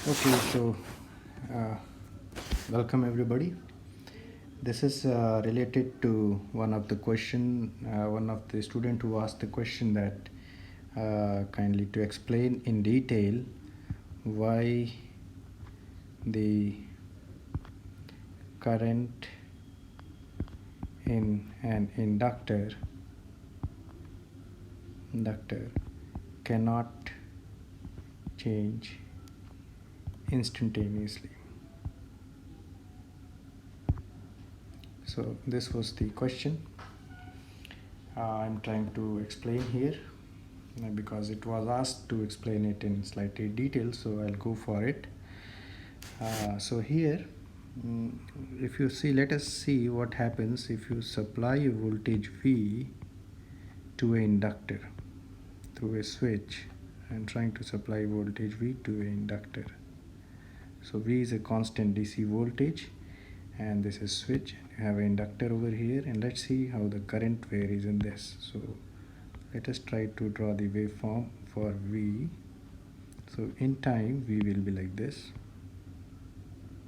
Okay, so uh, welcome everybody. This is related to one of the student who asked the question that kindly to explain in detail why the current in an inductor cannot change instantaneously. So this was the question. I'm trying to explain here because it was asked to explain it in slightly detail, so I'll go for it. So here, mm, if you see, let us see what happens if you supply a voltage V to an inductor through a switch. I'm trying to supply voltage V to an inductor. So V is a constant DC voltage, and this is switch. You have an inductor over here, and let's see how the current varies in this. So let us try to draw the waveform for V. So in time V will be like this,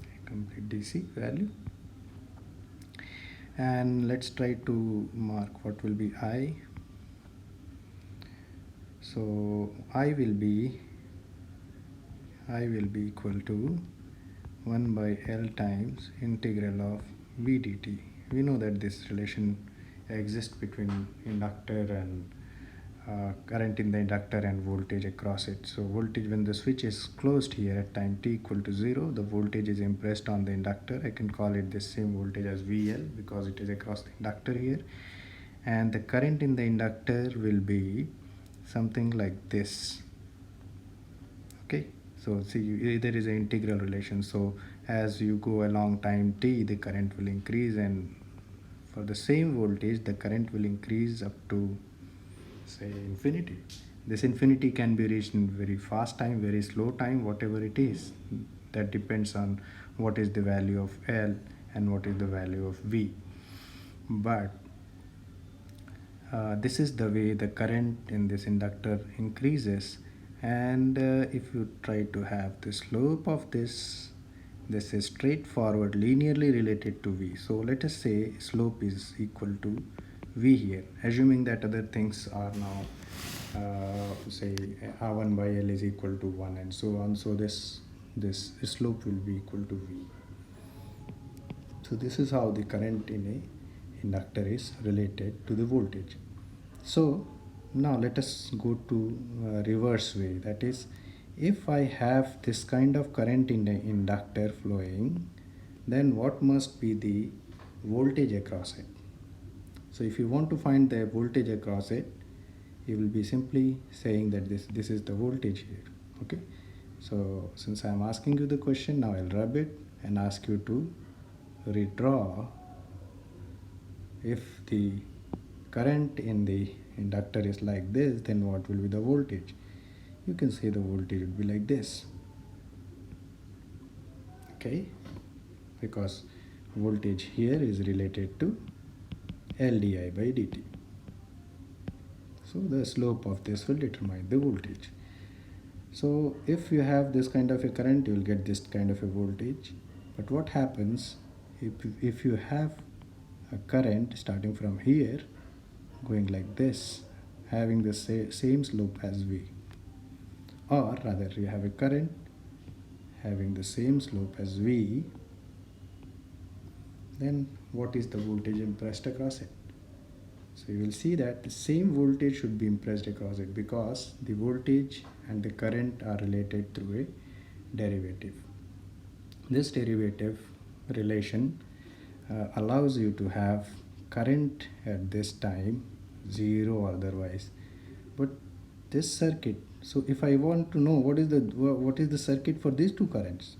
a complete DC value, and let's try to mark what will be I. So I will be equal to 1 by L times integral of V dt. We know that this relation exists between inductor and current in the inductor and voltage across it. So voltage, when the switch is closed here at time t equal to 0, the voltage is impressed on the inductor. I can call it the same voltage as VL because it is across the inductor here. And the current in the inductor will be something like this. Okay, so see, there is an integral relation. So as you go along time t, the current will increase, and for the same voltage the current will increase up to say infinity. This infinity can be reached in very fast time, very slow time, whatever it is. That depends on what is the value of L and what is the value of V. But this is the way the current in this inductor increases, and if you try to have the slope of this is straightforward linearly related to V. So let us say slope is equal to V here, assuming that other things are now say R1 by L is equal to 1 and so on. So this slope will be equal to V. So this is how the current in a inductor is related to the voltage. So now let us go to reverse way. That is, if I have this kind of current in the inductor flowing, then what must be the voltage across it? So if you want to find the voltage across it, you will be simply saying that this is the voltage here. Okay, so since I am asking you the question, now I'll rub it and ask you to redraw. If the current in the inductor is like this, then what will be the voltage? You can say the voltage would be like this. Okay, because voltage here is related to L di by dt. So the slope of this will determine the voltage. So if you have this kind of a current, you will get this kind of a voltage. But what happens if you have a current starting from here going like this, having the same slope as V, or rather you have a current having the same slope as V, then what is the voltage impressed across it? So you will see that the same voltage should be impressed across it because the voltage and the current are related through a derivative. This derivative relation allows you to have current at this time 0 or otherwise. But this circuit, so if I want to know what is the circuit for these two currents,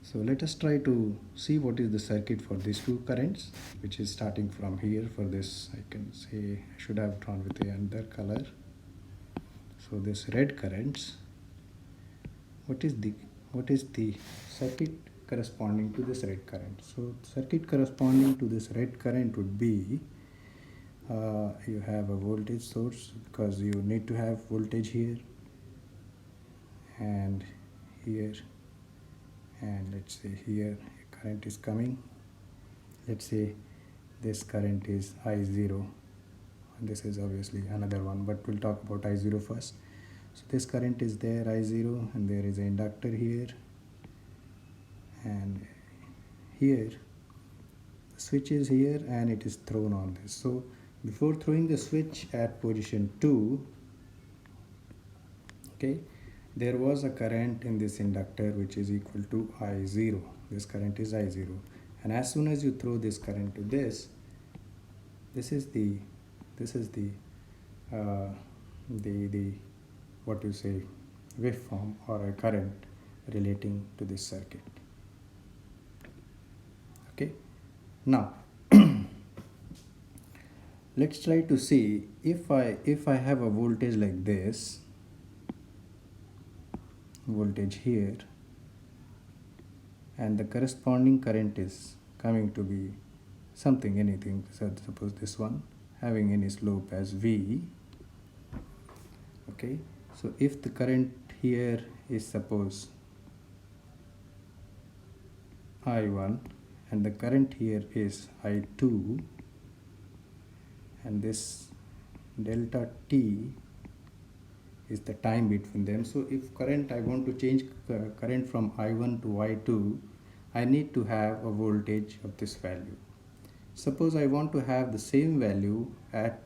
so let us try to see what is the circuit for these two currents, which is starting from here. For this, I can say I should have drawn with another color. So this red currents, what is the circuit corresponding to this red current? So circuit corresponding to this red current would be you have a voltage source because you need to have voltage here, and here, and let's say here current is coming. Let's say this current is I0, and this is obviously another one, but we'll talk about I0 first. So this current is there, I0, and there is an inductor here, and here the switch is here and it is thrown on this. So before throwing the switch at position 2, okay, there was a current in this inductor which is equal to I0. This current is I0, and as soon as you throw this current to this is the what you say, waveform or a current relating to this circuit. Okay, now let's try to see if I have a voltage like this, voltage here, and the corresponding current is coming to be something, anything, so suppose this one having any slope as V. Okay, so if the current here is suppose I1 and the current here is I2, and this delta T is the time between them. So if current, I want to change current from I1 to I2, I need to have a voltage of this value. Suppose I want to have the same value at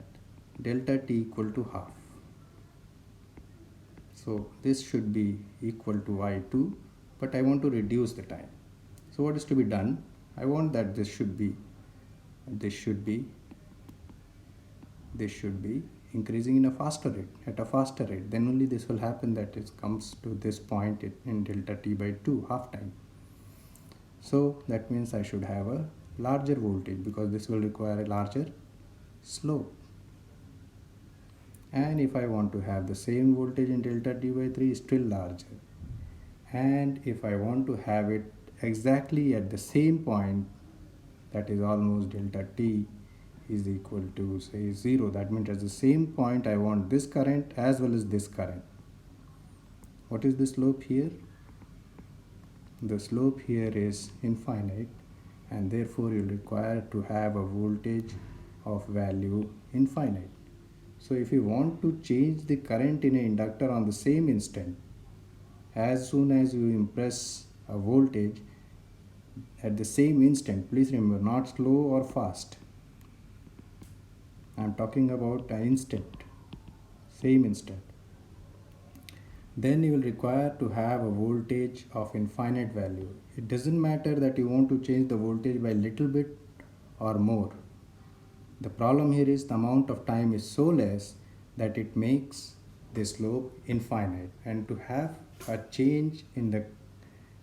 delta T equal to half. So this should be equal to I2, but I want to reduce the time. So what is to be done? I want that this should be increasing in a faster rate, at a faster rate. Then only this will happen, that it comes to this point in delta T by 2, half time. So that means I should have a larger voltage, because this will require a larger slope. And if I want to have the same voltage in delta T by 3, still larger. And if I want to have it exactly at the same point, that is almost delta T is equal to say 0, that means at the same point I want this current as well as this current. What is the slope here? The slope here is infinite, and therefore you require to have a voltage of value infinite. So if you want to change the current in an inductor on the same instant, as soon as you impress a voltage at the same instant, please remember, not slow or fast, I am talking about an instant, same instant, then you will require to have a voltage of infinite value. It doesn't matter that you want to change the voltage by little bit or more. The problem here is the amount of time is so less that it makes the slope infinite, and to have a change in the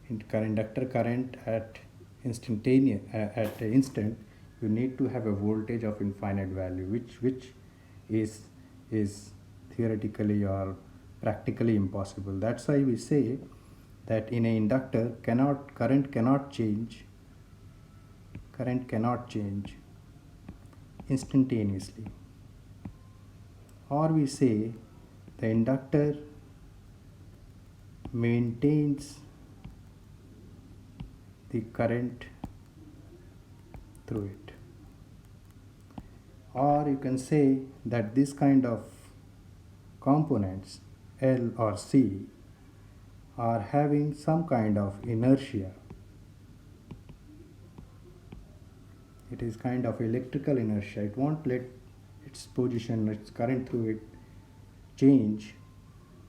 inductor current at instant, you need to have a voltage of infinite value, which is theoretically or practically impossible. That's why we say that in an inductor current cannot change instantaneously, or we say the inductor maintains the current through it. Or you can say that this kind of components L or C are having some kind of inertia. It is kind of electrical inertia. It won't let its position, its current through it change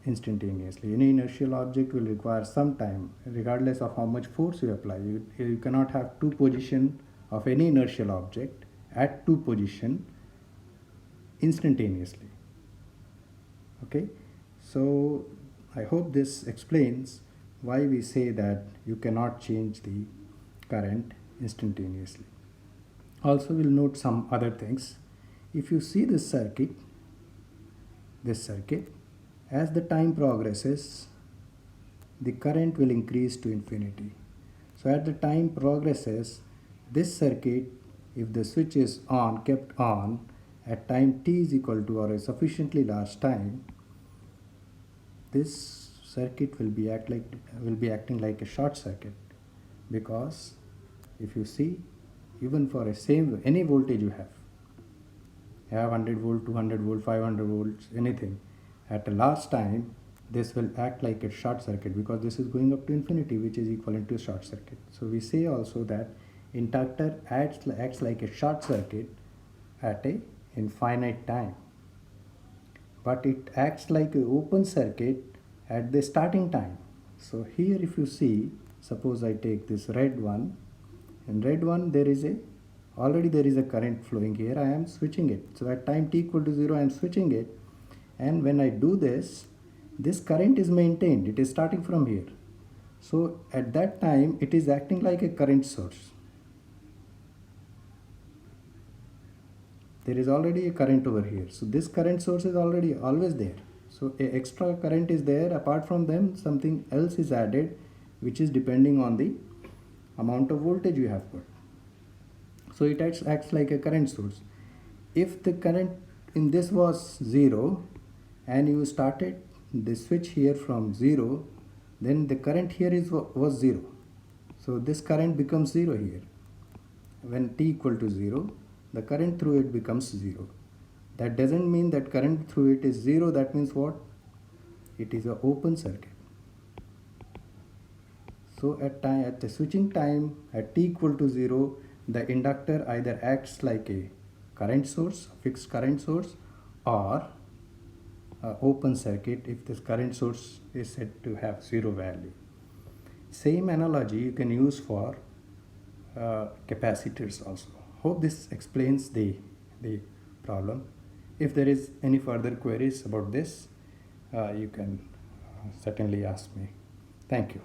instantaneously. Any inertial object will require some time, regardless of how much force you apply. You cannot have two positions of any inertial object at two positions instantaneously. Okay, so I hope this explains why we say that you cannot change the current instantaneously. Also, we'll note some other things. If you see this circuit, as the time progresses, the current will increase to infinity. So at the time progresses, this circuit, if the switch is on, kept on, at time t is equal to or a sufficiently large time, this circuit will be acting like a short circuit, because if you see, even for a same any voltage you have 100 volt, 200 volt, 500 volts, anything, at the last time this will act like a short circuit, because this is going up to infinity, which is equivalent to short circuit. So we say also that inductor acts like a short circuit at a infinite time, but it acts like an open circuit at the starting time. So here if you see, suppose I take this red one, in red one there is a current flowing here. I am switching it. So at time t equal to 0 I am switching it, and when I do this, this current is maintained. It is starting from here. So at that time it is acting like a current source. There is already a current over here. So this current source is already always there. So a extra current is there. Apart from them, something else is added, which is depending on the amount of voltage you have put. So it acts like a current source. If the current in this was 0 and you started the switch here from 0, then the current here was 0. So this current becomes 0 here. When t equal to 0, the current through it becomes 0. That doesn't mean that current through it is 0. That means what? It is an open circuit. So at the switching time at t equal to 0, the inductor either acts like a current source, fixed current source, or open circuit if this current source is said to have 0 value. Same analogy you can use for capacitors also. Hope this explains the problem. If there is any further queries about this, you can certainly ask me. Thank you.